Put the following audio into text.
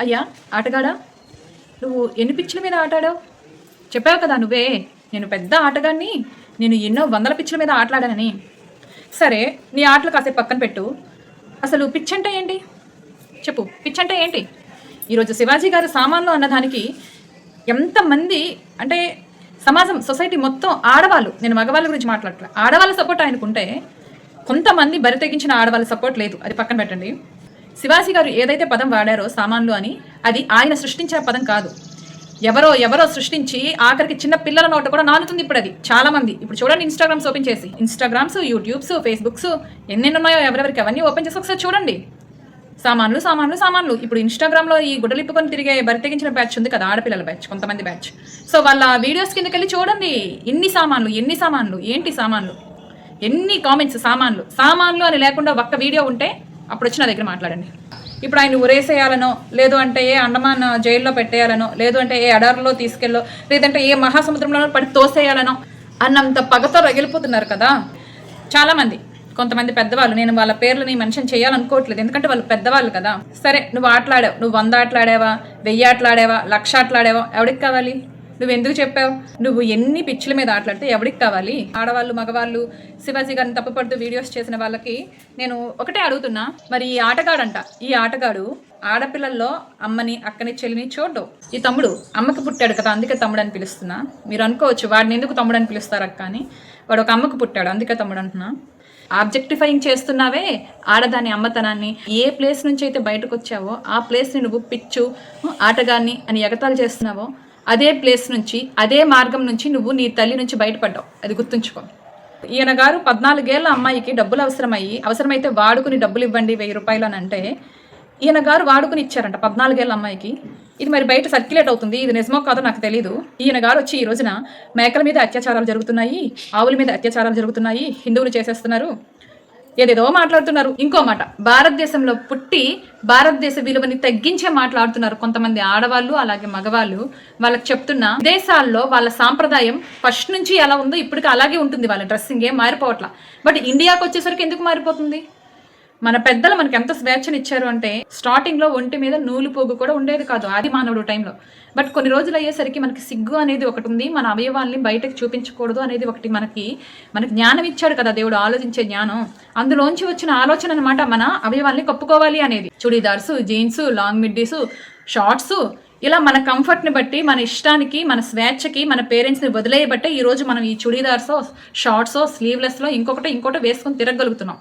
అయ్యా ఆటగాడా, నువ్వు ఎన్ని పిచ్చుల మీద ఆటాడావు? చెప్పావు కదా నువ్వే, నేను పెద్ద ఆటగాడిని, నేను ఎన్నో వందల పిచ్చుల మీద ఆటలాడానని. సరే, నీ ఆటలు కాసేపు పక్కన పెట్టు. అసలు పిచ్ అంటే ఏంటి చెప్పు. పిచ్ అంటే ఏంటి? ఈరోజు శివాజీ గారు సామాన్లు అన్నదానికి ఎంతమంది అంటే సమాజం, సొసైటీ మొత్తం ఆడవాళ్ళు, నేను మగవాళ్ళ గురించి మాట్లాడట్లే, ఆడవాళ్ళ సపోర్ట్ ఆయనకుంటే కొంతమంది బరి తెగించిన ఆడవాళ్ళ సపోర్ట్ లేదు. అది పక్కన పెట్టండి. శివాజీ గారు ఏదైతే పదం వాడారో సామాన్లు అని, అది ఆయన సృష్టించిన పదం కాదు. ఎవరో సృష్టించి ఆఖరికి చిన్న పిల్లల నోట కూడా నానుతుంది ఇప్పుడు అది. చాలా మంది ఇప్పుడు చూడండి, ఇన్స్టాగ్రామ్స్ ఓపెన్ చేసి, ఇన్స్టాగ్రామ్స్, యూట్యూబ్స్, ఫేస్బుక్స్ ఎన్నెన్ని ఉన్నాయో ఎవరెవరికి అవన్నీ ఓపెన్ చేసి ఒకసారి చూడండి. సామాన్లు సామాన్లు సామాన్లు. ఇప్పుడు ఇన్స్టాగ్రామ్లో ఈ గుడ్డలిప్పుకొని తిరిగే బరి తెగించిన బ్యాచ్ ఉంది కదా, ఆడపిల్లల బ్యాచ్, కొంతమంది బ్యాచ్. సో వాళ్ళ వీడియోస్ కిందకి వెళ్ళి చూడండి. ఎన్ని సామాన్లు, ఏంటి సామాన్లు, ఎన్ని కామెంట్స్, సామాన్లు అని లేకుండా ఒక్క వీడియో ఉంటే అప్పుడు వచ్చి నా దగ్గర మాట్లాడండి. ఇప్పుడు ఆయన ఉరేసేయాలనో, లేదు అంటే ఏ అండమాన్ జైల్లో పెట్టేయాలనో, లేదు అంటే ఏ అడర్లో తీసుకెళ్ళో, లేదంటే ఏ మహాసముద్రంలో పడి తోసేయాలనో అన్నంత పగతో రగిలిపోతున్నారు కదా చాలామంది. కొంతమంది పెద్దవాళ్ళు, నేను వాళ్ళ పేర్లని మెన్షన్ చేయాలనుకోవట్లేదు, ఎందుకంటే వాళ్ళు పెద్దవాళ్ళు కదా. సరే, నువ్వు ఆటలాడావు, నువ్వు 100 ఆటలాడావా, 1000 ఆటలాడావా, 1,00,000 ఆటలాడావా, ఎవరికి కావాలి? నువ్వు ఎందుకు చెప్పావు? నువ్వు ఎన్ని పిచ్చుల మీద ఆటలాడితే ఎవరికి కావాలి? ఆడవాళ్ళు, మగవాళ్ళు, శివాజీ గారిని తప్పుపడుతూ వీడియోస్ చేసిన వాళ్ళకి నేను ఒకటే అడుగుతున్నా, మరి ఈ ఆటగాడు ఆడపిల్లల్లో అమ్మని, అక్కని, చెల్లిని చూడ్డు. ఈ తమ్ముడు అమ్మకి పుట్టాడు కదా, అందుకే తమ్ముడు అని పిలుస్తున్నా. మీరు అనుకోవచ్చు వాడిని ఎందుకు తమ్ముడు అని పిలుస్తారు అక్క అని. వాడు ఒక అమ్మకు పుట్టాడు, అందుకే తమ్ముడు అంటున్నా. ఆబ్జెక్టిఫైయింగ్ చేస్తున్నావే ఆడదాని అమ్మతనాన్ని. ఏ ప్లేస్ నుంచి అయితే బయటకు వచ్చావో ఆ ప్లేస్ని నువ్వు పిచ్చు, ఆటగాన్ని అని ఎగతాళి చేస్తున్నావో అదే ప్లేస్ నుంచి, అదే మార్గం నుంచి నువ్వు నీ తల్లి నుంచి బయటపడ్డావు. అది గుర్తుంచుకో. ఈయన గారు 14 ఏళ్ళ అమ్మాయికి డబ్బులు అవసరమైతే వాడుకుని డబ్బులు ఇవ్వండి 1000 రూపాయలు అని అంటే, ఈయన గారు వాడుకుని ఇచ్చారంట 14 ఏళ్ళ అమ్మాయికి. ఇది మరి బయట సర్క్యులేట్ అవుతుంది, ఇది నిజమో కాదో నాకు తెలీదు. ఈయన గారు వచ్చి ఈ రోజున మేకల మీద అత్యాచారాలు జరుగుతున్నాయి, ఆవుల మీద అత్యాచారాలు జరుగుతున్నాయి, హిందువులు చేసేస్తున్నారు, ఏదేదో మాట్లాడుతున్నారు. ఇంకో మాట, భారతదేశంలో పుట్టి భారతదేశ విలువని తగ్గించే మాట్లాడుతున్నారు కొంతమంది ఆడవాళ్ళు, అలాగే మగవాళ్ళు. వాళ్ళకి చెప్తున్నా, దేశాల్లో వాళ్ళ సాంప్రదాయం ఫస్ట్ నుంచి ఎలా ఉందో ఇప్పటికీ అలాగే ఉంటుంది, వాళ్ళ డ్రెస్సింగ్ ఏం మారిపోవట్లా. బట్ ఇండియాకి వచ్చేసరికి ఎందుకు మారిపోతుంది? మన పెద్దలు మనకి ఎంత స్వేచ్ఛనిచ్చారు అంటే, స్టార్టింగ్లో ఒంటి మీద నూలు పోగు కూడా ఉండేది కాదు ఆది మానవుడు టైంలో. బట్ కొన్ని రోజులు అయ్యేసరికి మనకి సిగ్గు అనేది ఒకటి ఉంది, మన అవయవాల్ని బయటకు చూపించకూడదు అనేది ఒకటి మనకి జ్ఞానం ఇచ్చాడు కదా దేవుడు, ఆలోచించే జ్ఞానం. అందులోంచి వచ్చిన ఆలోచన అనమాట మన అవయవాల్ని కప్పుకోవాలి అనేది. Chudidars, jeans, long middies, shorts, ఇలా మన కంఫర్ట్ని బట్టి, మన ఇష్టానికి, మన స్వేచ్ఛకి, మన పేరెంట్స్ని వదిలేయబట్టే ఈరోజు మనం ఈ చుడీదార్సో, షార్ట్సో, స్లీవ్లెస్లో ఇంకొకటి వేసుకొని తిరగలుగుతున్నాం.